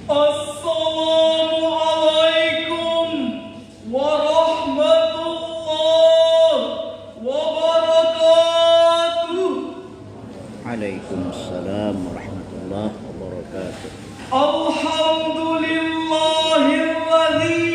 Assalamualaikum warahmatullahi wabarakatuh. Waalaikumsalam warahmatullahi wabarakatuh. Alhamdulillahilladzi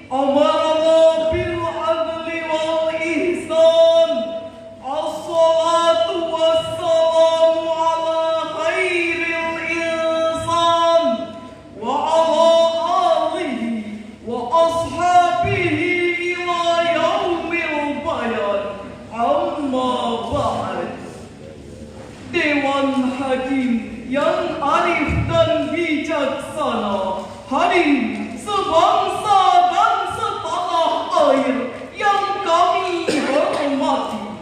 amarna bil adli wal ihsan. Assalatu wassalamu ala khairil insan wa ala alihi wa ashabihi ila yaumil bayan. Amma ba'd. Dewan Hakim yang arif dan bijaksana, hadir sebangsa dan setanah air yang kami hormati.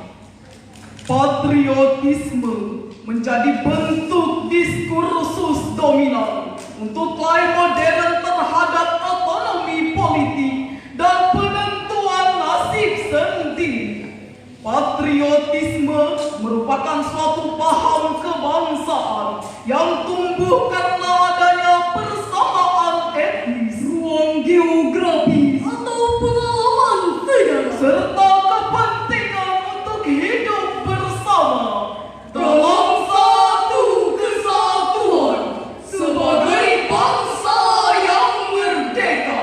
Patriotisme menjadi bentuk diskursus dominan untuk nilai modern terhadap otonomi politik dan penentuan nasib sendiri. Patriotisme merupakan suatu paham kebangsaan yang tumbuh karena adanya persamaan etnis, ruang geografis atau pengalaman sejarah, serta kepentingan untuk hidup bersama dalam satu kesatuan sebagai bangsa yang merdeka.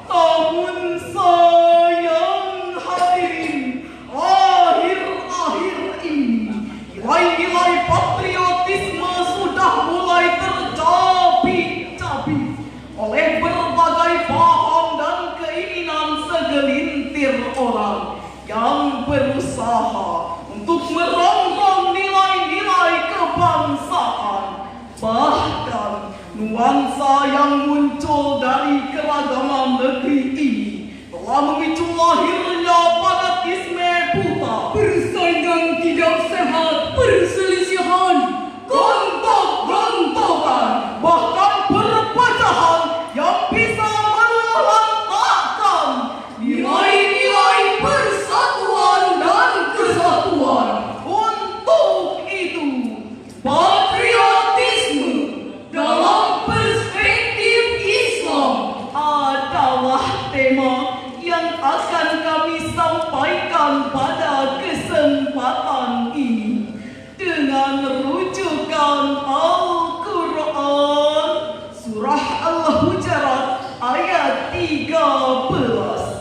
Namun sayang hadirin, akhir-akhir ini nilai-nilai patriotisme sudah mulai tercabik-cabik oleh berbagai paham dan keinginan segelintir orang yang berusaha untuk merongrong nilai-nilai kebangsaan. Bahkan nuansa yang muncul dari keragaman negeri ini telah memicu lahirnya fanatisme buta, persaingan tidak sehat, perselisihan, gontok-gontokan, bahkan perpecahan yang bisa melantakkan nilai-nilai persatuan dan kesatuan. Untuk itu, patriotisme dalam perspektif Islam adalah tema yang akan kami sampaikan pada kesempatan ini dengan rujukan Al-Quran surah Al-Hujurat ayat 13.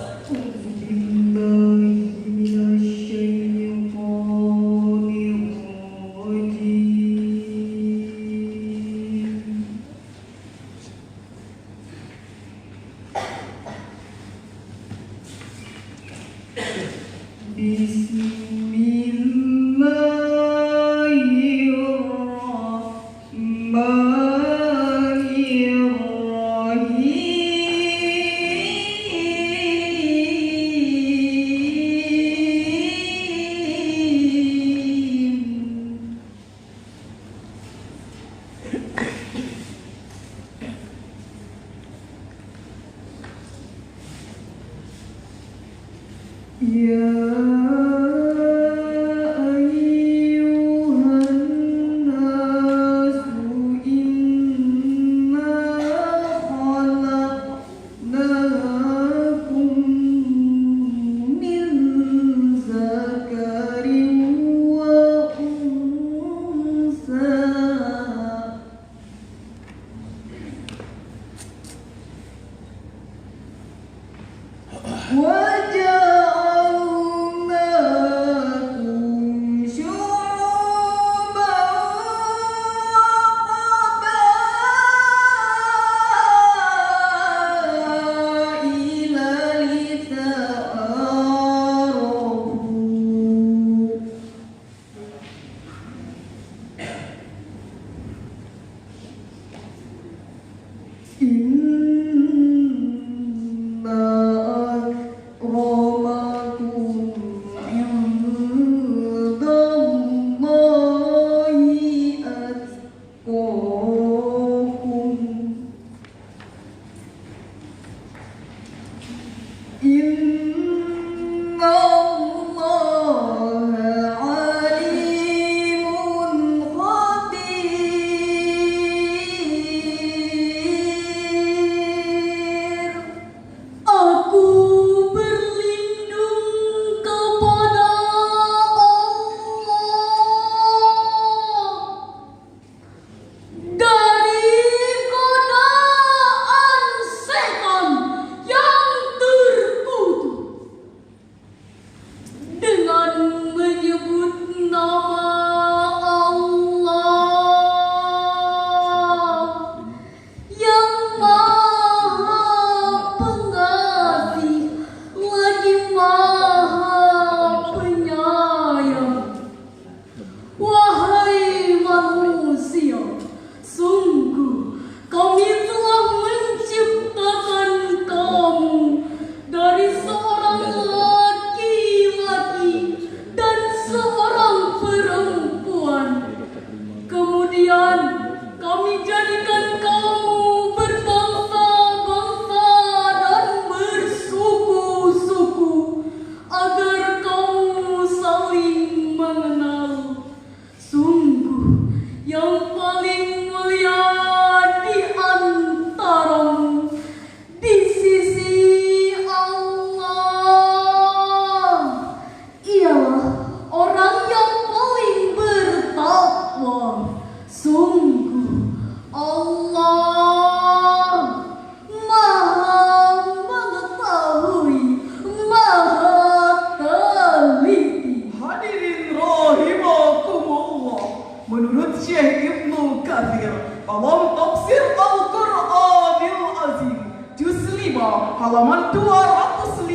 Syekh Ibnu Katsir dalam tafsir Al-Qur'anil Azim juz 5 halaman 255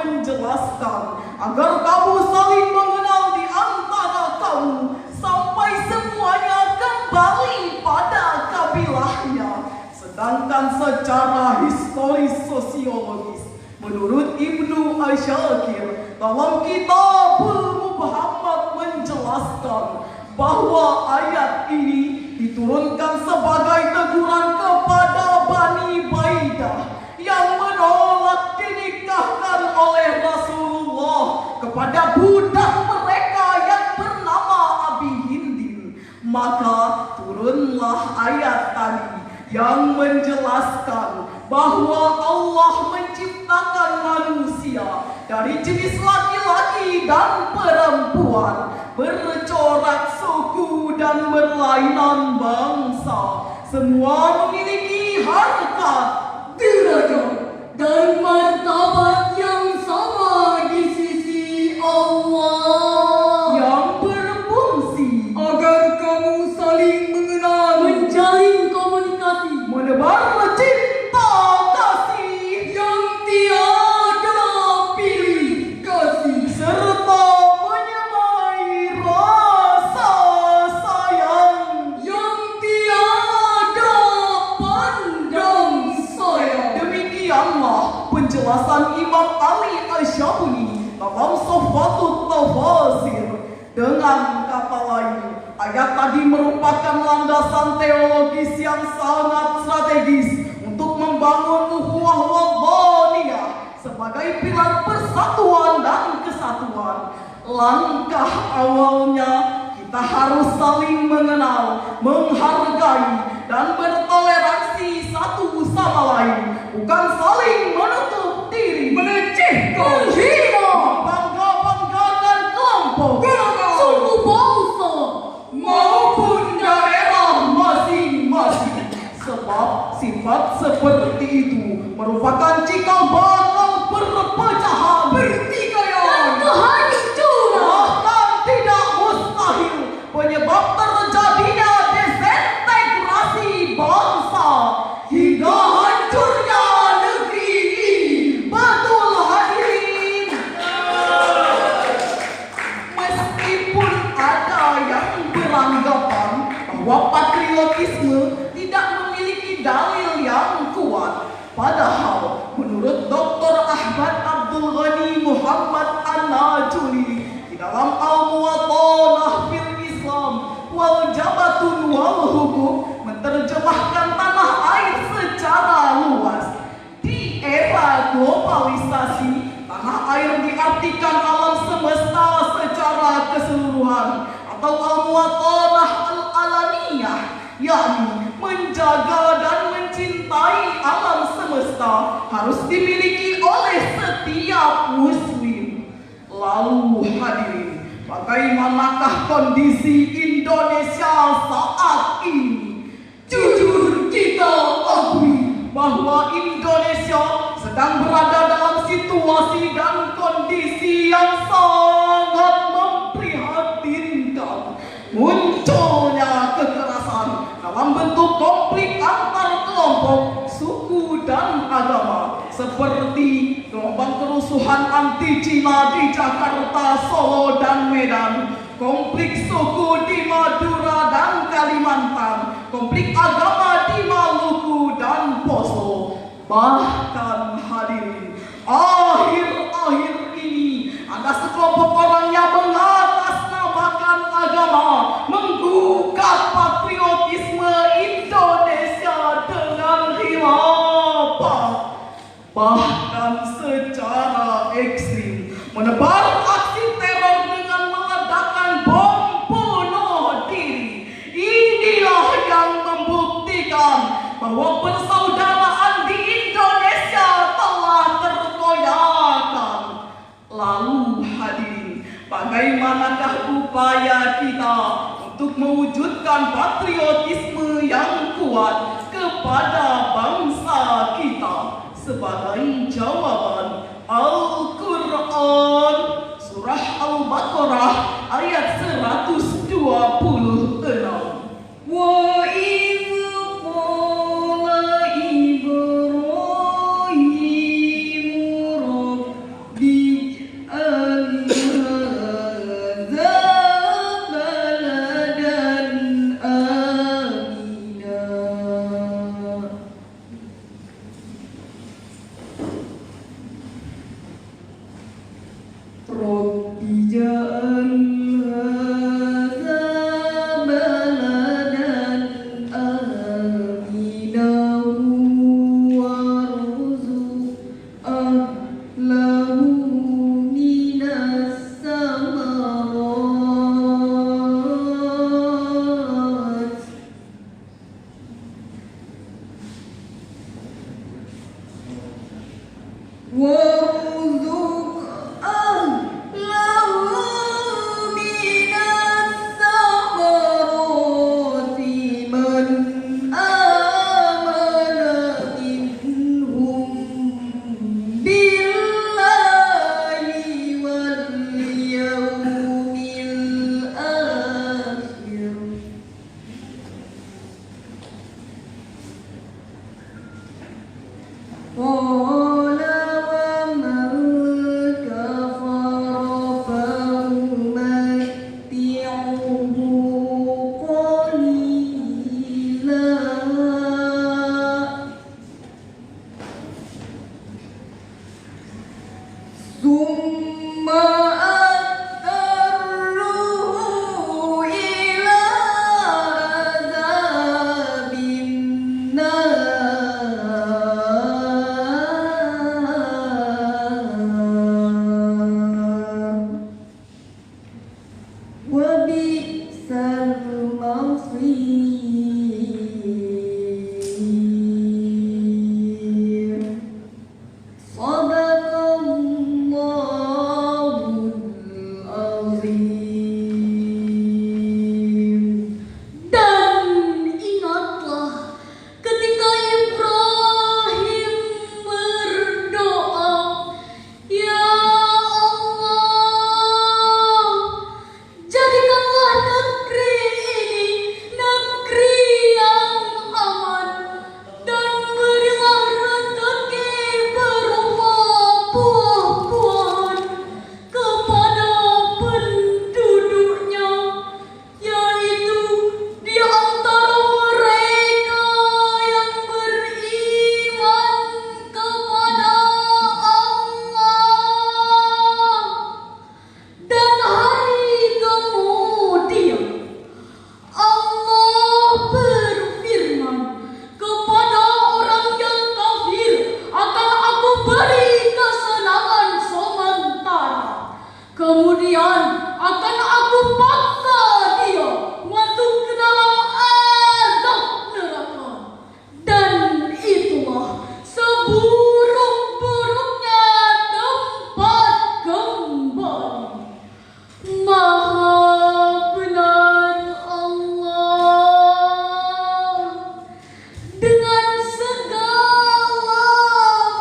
menjelaskan agar kamu saling mengenal di antara kamu sampai semuanya kembali pada kabilahnya. Sedangkan secara historis sosiologis, menurut Ibnu Asyakir dalam Kitabul Mubhamat menjelaskan bahwa ayat ini diturunkan sebagai teguran kepada Bani Baidah yang menolak dinikahkan oleh Rasulullah kepada budak mereka yang bernama Abi Hindin. Maka turunlah ayat tadi yang menjelaskan bahwa Allah menciptakan manusia dari jenis laki-laki dan perempuan, bercorak suku dan berlainan bangsa. Semua memiliki harkat, derajat, dan martabat yang sama di sisi Allah, yang berfungsi agar kamu saling mengenal, menjalin komunikasi, menebar cinta kasih yang tiada pilih kasih, serta menyemai rasa sayang yang tiada pandang sayang. Demikianlah penjelasan Imam Ali Asy-Syabuni dalam Shufatul Tafasir. Dengan kata lain, ayat tadi merupakan landasan teologis yang sangat strategis untuk membangun ukhuwah wadhaniyah sebagai pilar persatuan dan kesatuan. Langkah awalnya kita harus saling mengenal, menghargai, dan bertoleransi satu sama lain, bukan saling menutup diri, menecehkan, menghina, membangga-banggakan kelompok, suku bangsa, maupun daerah masing-masing. Sebab sifat seperti itu merupakan cikal bakal perpecahan, pertikaian, dan kehancuran. Bahkan tidak mustahil penyebab terjadinya desintegrasi bangsa hingga hancurnya negeri ini. Betul hadirin. Meskipun ada yang beranggapan bahwa patriotisme tidak memiliki dalil yang kuat, padahal menurut Dr. Ahmad Abdul Ghani Muhammad An-Najuli di dalam Al-Muwatanah fil Islam wal Jabatun wal Hukum menerjemahkan tanah air secara luas. Di era globalisasi, tanah air diartikan alam semesta secara keseluruhan atau al-muwatanah al-alaniyah, yakni menjaga dan mencintai alam semesta harus dimiliki oleh setiap muslim. Lalu hadirin, bagaimanakah kondisi Indonesia saat ini? Jujur kita akui bahwa Indonesia sedang berada dalam situasi dan kondisi yang sangat memprihatinkan. Munculnya kekerasan dalam bentuk konflik antar kelompok, suku, dan agama, seperti gelombang kerusuhan anti Cina di Jakarta, Solo, dan Medan, konflik suku di Madura dan Kalimantan, konflik agama di Maluku dan Poso. Bahkan hadirin, akhir-akhir ini ada sekelompok orang yang mengatasnamakan agama, menggugat patriotisme Indonesia dengan khilafah, bahkan secara ekstrim menebar aksi teror dengan meledakkan bom bunuh diri. Inilah yang membuktikan bahwa persaudaraan di Indonesia telah terkoyakkan. Lalu hadirin, bagaimanakah upaya kita untuk mewujudkan patriotisme yang kuat kepada bangsa kita? Sebagai jawaban, Al-Quran Surah Al-Baqarah ayat 120 Wa idh qala Ibrahim rabbi ij'al hadza baladan amina. Rabbi ij'al hadza baladan amina warzuq ahlahu minas samarat. Warzuq ahlahu minas samarati man amana minhum billahi wal yawmil akhir. Qala wa man kafara faumati'uhu qalila summa atarruhu ila azabin nar wa bi'sal masir. Sadaqallahul azim. Dan ingatlah ketika Ibrahim berdoa, Ya Allah, jadikanlah negeri ini negeri yang aman, dan berilah rezeki berupa buah-buahan kepada penduduknya, yaitu di antara mereka yang beriman kepada Allah. Dan hari kemudian Allah berfirman kepada orang yang kafir, akan aku beri kesenangan sementara, kemudian akan aku paksa dia masuk ke dalam azab neraka. Dan itulah seburuk-buruknya tempat kembali. Maha benar Allah dengan segala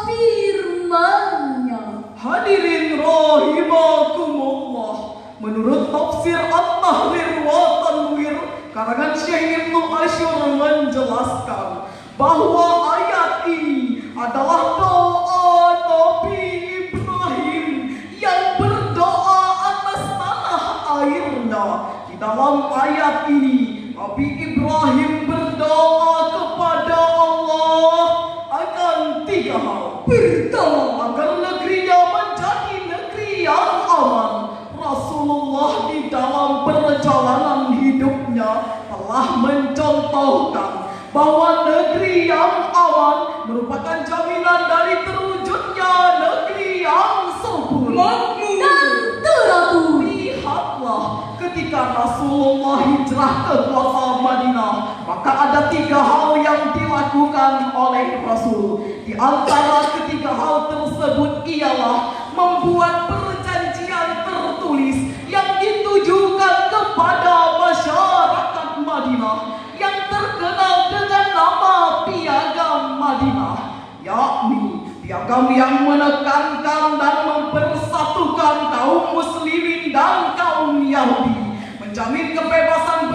firman-Nya. Hadirin rahimakumullah, menurut tafsir At-Tahrir wa Tanwir karangan Syekh Ibnu Asyur menjelaskan bahwa ayat ini adalah doa Nabi Ibrahim yang berdoa atas tanah airnya. Di dalam ayat ini Nabi Ibrahim berdoa kepada Allah akan tiga hal. Pertama, agar negerinya menjadi negeri yang aman. Rasulullah di dalam perjalanan hidupnya telah mencontohkan bahwa negeri yang aman merupakan jaminan dari terwujudnya negeri yang subur, makmur dan teratur. Lihatlah ketika Rasulullah hijrah ke kota Madinah, maka ada tiga hal yang dilakukan oleh Rasul. Di antara ketiga hal tersebut ialah membuat perjanjian tertulis yang ditujukan kepada masyarakat Madinah yang terkenal dengan nama Piagam Madinah, yakni piagam yang menekankan dan mempersatukan kaum muslimin dan kaum Yahudi, menjamin kebebasan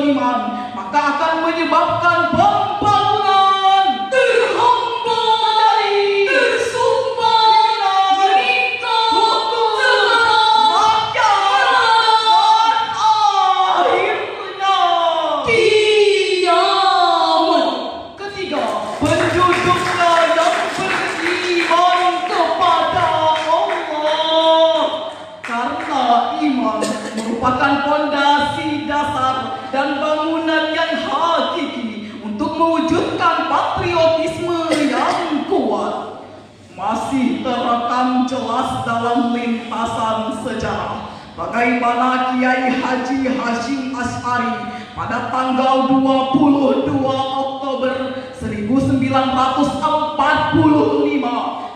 beriman, maka akan menyebabkan pembangunan terhambat dari tersumbat meningkat rakyat dan akhirnya kiamat. Ketiga, penduduknya yang beriman kepada Allah, karena iman merupakan fondasi dasar dan bangunan yang hakiki untuk mewujudkan patriotisme yang kuat. Masih terekam jelas dalam lintasan sejarah bagaimana Kiai Haji Hashim Asy'ari pada tanggal 22 Oktober 1945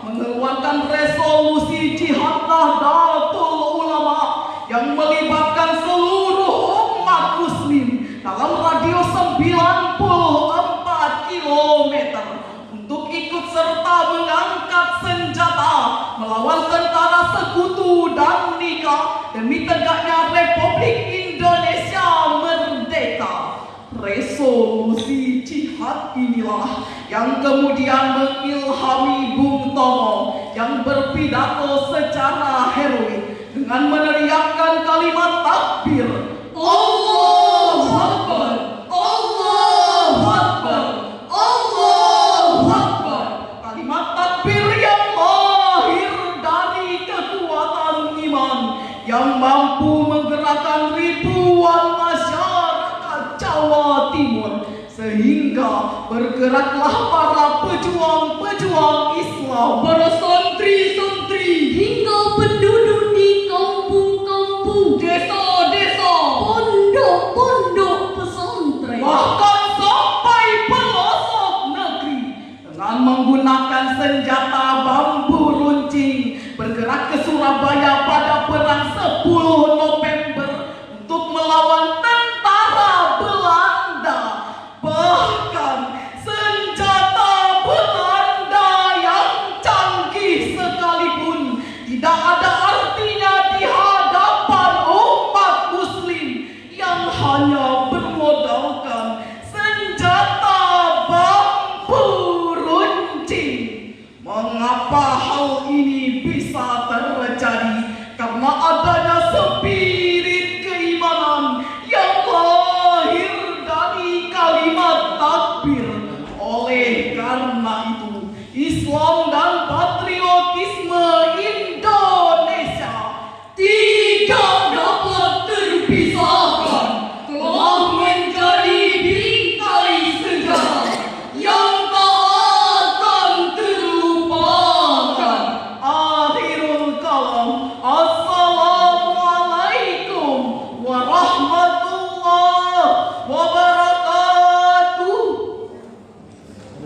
mengeluarkan resolusi Jihad Nahdlatul Ulama yang melibatkan seluruh umat muslim dalam radius 94 km untuk ikut serta mengangkat senjata melawan tentara sekutu dan nikah demi tegaknya Republik Indonesia merdeka. Resolusi jihad inilah yang kemudian mengilhami Bung Tomo yang berpidato secara heroik dengan meneriakkan kalimat takbir, Allahu Akbar, Allahu Akbar, Allahu Akbar. Kalimat takbir yang lahir dari kekuatan iman yang mampu menggerakkan ribuan masyarakat Jawa Timur, sehingga bergeraklah para pejuang-pejuang Islam, para santri-santri hingga penduduk di kampung-kampung, desa-desa, pondok-pondok pesantren, bahkan sampai pelosok negeri dengan menggunakan senjata bambu runcing bergerak ke Surabaya pada perang 10 November untuk melawan tentara Belanda. Bahkan senjata Belanda yang canggih sekalipun tidak ada artinya di hadapan umat muslim yang hanya bermodalkan senjata bambu runcing. Mengapa hal ini bisa terjadi? Karena adanya spirit keimanan yang lahir dari kalimat takbir. Oleh karena itu, Islam dan patriotisme Indonesia tidak dapat terpisahkan, telah menjadi bingkai sejarah yang tak akan terlupakan. Akhirul kalam, Assalamualaikum warahmatullahi wabarakatuh.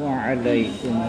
Waalaikumsalam.